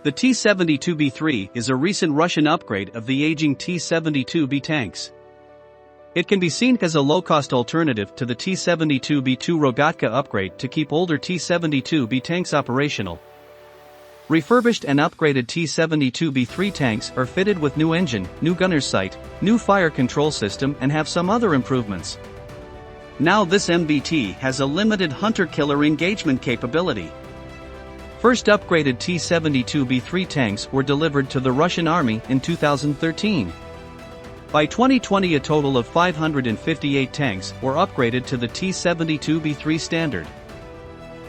The T-72B3 is a recent Russian upgrade of the aging T-72B tanks. It can be seen as a low-cost alternative to the T-72B2 Rogatka upgrade to keep older T-72B tanks operational. Refurbished and upgraded T-72B3 tanks are fitted with new engine, new gunner's sight, new fire control system and have some other improvements. Now this MBT has a limited hunter-killer engagement capability. First upgraded T-72B3 tanks were delivered to the Russian Army in 2013. By 2020 a total of 558 tanks were upgraded to the T-72B3 standard.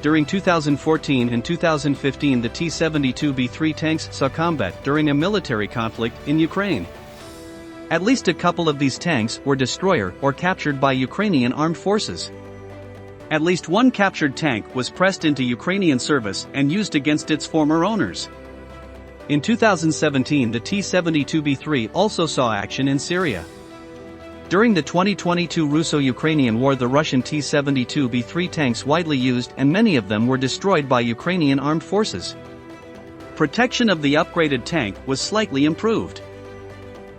During 2014 and 2015 the T-72B3 tanks saw combat during a military conflict in Ukraine. At least a couple of these tanks were destroyed or captured by Ukrainian armed forces. At least one captured tank was pressed into Ukrainian service and used against its former owners. In 2017 the T-72B3 also saw action in Syria. During the 2022 Russo-Ukrainian War the Russian T-72B3 tanks widely used and many of them were destroyed by Ukrainian armed forces. Protection of the upgraded tank was slightly improved.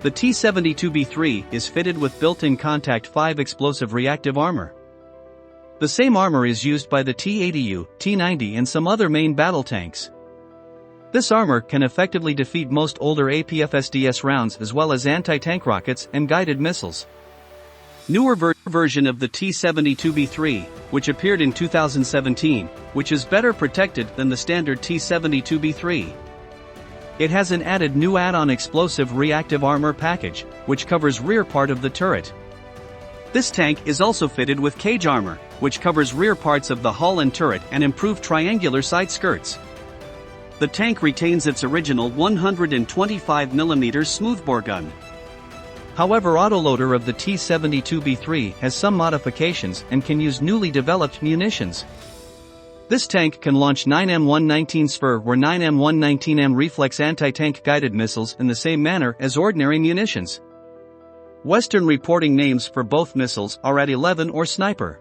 The T-72B3 is fitted with built-in Contact 5 explosive reactive armor. The same armor is used by the T-80U, T-90 and some other main battle tanks. This armor can effectively defeat most older APFSDS rounds as well as anti-tank rockets and guided missiles. Newer version of the T-72B3, which appeared in 2017, which is better protected than the standard T-72B3. It has an added new add-on explosive reactive armor package, which covers rear part of the turret. This tank is also fitted with cage armor, which covers rear parts of the hull and turret and improved triangular side skirts. The tank retains its original 125mm smoothbore gun. However, autoloader of the T-72B3 has some modifications and can use newly developed munitions. This tank can launch 9M119 SFIR or 9M119M reflex anti-tank guided missiles in the same manner as ordinary munitions. Western reporting names for both missiles are at 11 or Sniper.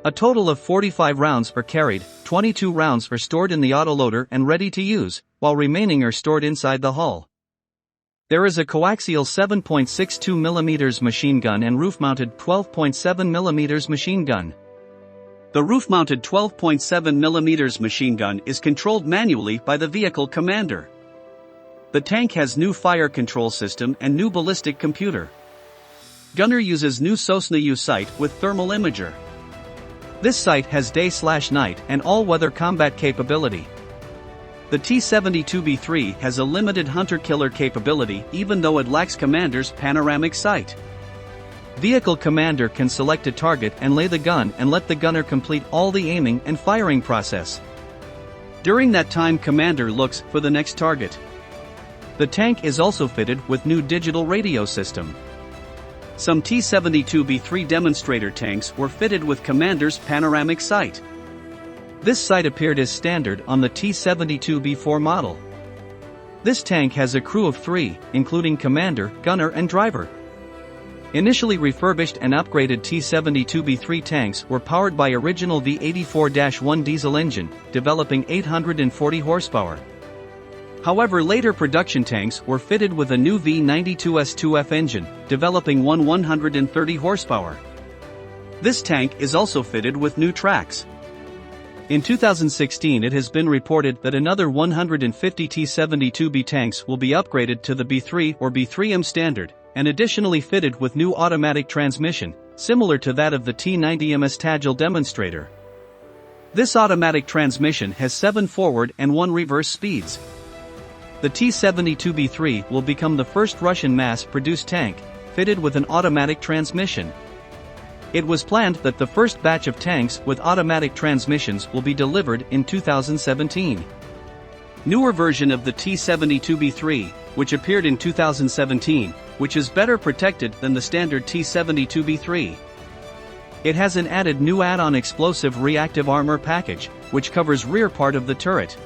A total of 45 rounds are carried, 22 rounds are stored in the autoloader and ready to use, while remaining are stored inside the hull. There is a coaxial 7.62mm machine gun and roof-mounted 12.7mm machine gun. The roof-mounted 12.7mm machine gun is controlled manually by the vehicle commander. The tank has new fire control system and new ballistic computer. Gunner uses new Sosna U sight with thermal imager. This sight has day/night and all-weather combat capability. The T-72B3 has a limited hunter-killer capability even though it lacks commander's panoramic sight. Vehicle commander can select a target and lay the gun and let the gunner complete all the aiming and firing process. During that time commander looks for the next target. The tank is also fitted with new digital radio system. Some T-72B3 demonstrator tanks were fitted with commander's panoramic sight. This sight appeared as standard on the T-72B4 model. This tank has a crew of 3, including commander, gunner and driver. Initially refurbished and upgraded T-72B3 tanks were powered by original V84-1 diesel engine, developing 840 horsepower. However, later production tanks were fitted with a new V92S2F engine, developing 130 horsepower. This tank is also fitted with new tracks. In 2016 it has been reported that another 150 T-72B tanks will be upgraded to the B3 or B3M standard, and additionally fitted with new automatic transmission, similar to that of the T-90MS Tagil demonstrator. This automatic transmission has 7 forward and 1 reverse speeds. The T-72B3 will become the first Russian mass-produced tank, fitted with an automatic transmission. It was planned that the first batch of tanks with automatic transmissions will be delivered in 2017. Newer version of the T-72B3, which appeared in 2017, which is better protected than the standard T-72B3. It has an added new add-on explosive reactive armor package, which covers rear part of the turret.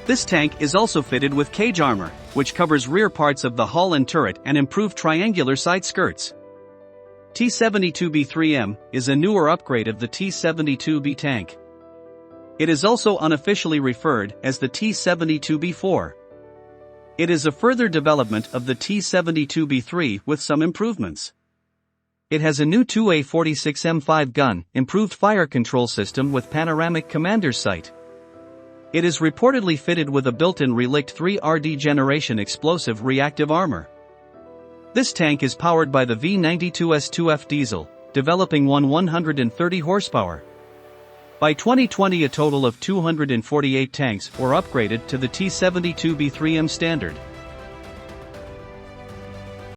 This tank is also fitted with cage armor, which covers rear parts of the hull and turret and improved triangular side skirts. T-72B3M is a newer upgrade of the T-72B tank. It is also unofficially referred as the T-72B4. It is a further development of the T-72B3 with some improvements. It has a new 2A46M5 gun, improved fire control system with panoramic commander's sight. It is reportedly fitted with a built-in relict 3RD generation explosive reactive armor. This tank is powered by the V92S2F diesel, developing 130 horsepower. By 2020 a total of 248 tanks were upgraded to the T-72B3M standard.